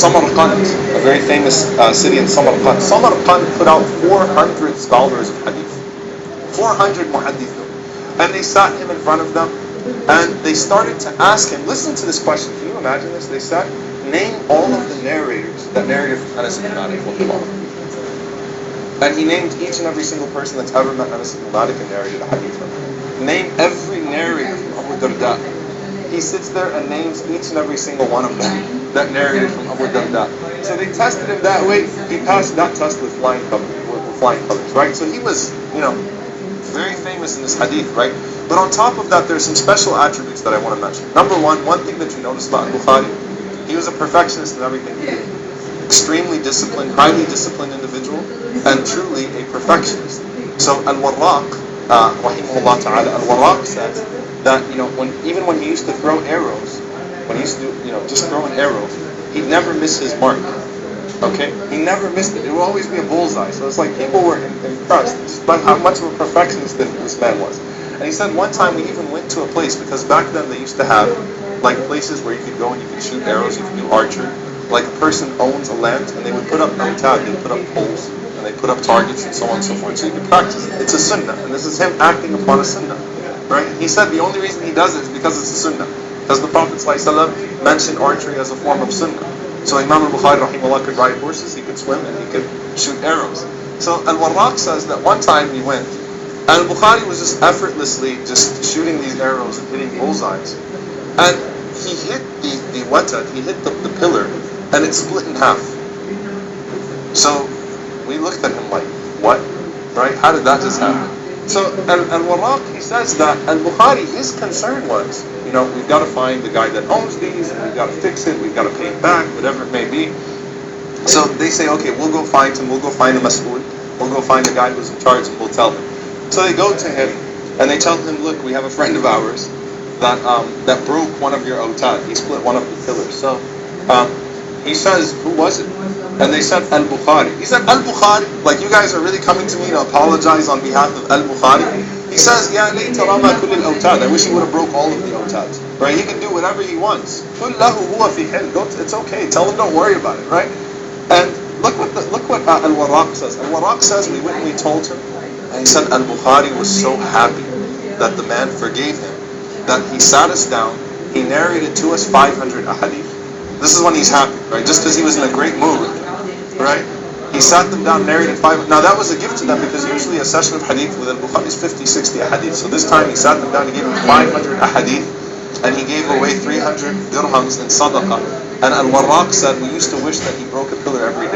Samarqand, a very famous city in Samarqand. Samarqand put out 400 scholars of hadith. 400 muhaddithun. And they sat him in front of them, and they started to ask him, listen to this question, can you imagine this? They said, name all of the narrators that narrated from Anas ibn Malik. And he named each and every single person that's ever met Anas ibn Malik and narrated a hadith from him. Name every narrator from Abu Darda. He sits there and names each and every single one of them that narrated from Abu Darda. So they tested him that way. He passed that test with flying colors, right? So he was, very famous in this hadith, right? But on top of that, there's some special attributes that I want to mention. Number one thing that you notice about al-Bukhari, he was a perfectionist in everything he did. Extremely disciplined, highly disciplined individual, and truly a perfectionist. So Al-Warraq, rahimahullah ta'ala, Al-Warraq says that, even when he used to throw arrows, when he used to, just throw an arrow, he'd never miss his mark. Okay? He never missed it. It would always be a bullseye. So it's like people were impressed just by how much of a perfectionist this man was. And he said one time we even went to a place, because back then they used to have like places where you could go and you could shoot arrows, you could do archery. Like a person owns a land and they would put up awtad, they would put up poles, and they put up targets and so on and so forth. So you can practice it. It's a sunnah. And this is him acting upon a sunnah. Right? He said the only reason he does it is because it's a sunnah. Because the Prophet ﷺ mentioned archery as a form of sunnah. So Imam al-Bukhari rahimahullah could ride horses, he could swim, and he could shoot arrows. So Al-Warraq says that one time we went, and al-Bukhari was just effortlessly just shooting these arrows and hitting bullseyes. And he hit the watad, he hit the pillar, and it split in half. So we looked at him like, what? Right? How did that just happen? So Al-Warraq, he says that Al-Bukhari, his concern was, we've got to find the guy that owns these, and we've got to fix it, we've got to pay it back, whatever it may be. So they say, okay, we'll go find him, we'll go find the mas'ul, we'll go find the guy who's in charge, and we'll tell him. So they go to him, and they tell him, look, we have a friend of ours that broke one of your awtad, he split one of the pillars. So he says, who was it? And they said, al-Bukhari. He said, al-Bukhari? Like, you guys are really coming to me to apologize on behalf of al-Bukhari? He says, Ya layta rama kull al-awtad. I wish he would have broke all of the awtad. Right? He can do whatever he wants. Qul lahu huwa fi hil. It's okay. Tell him don't worry about it. Right? And look what Al-Warraq says. Al-Warraq says, we went and we told him, and he said, al-Bukhari was so happy that the man forgave him, that he sat us down, he narrated to us 500 ahadith. This is when he's happy, right? Just because he was in a great mood, right? He sat them down, narrated 500. Now that was a gift to them, because usually a session of hadith with al-Bukhari is 50, 60 ahadith. So this time he sat them down, he gave them 500 ahadith, and he gave away 300 dirhams in sadaqah. And Al-Warraq said, we used to wish that he broke a pillar every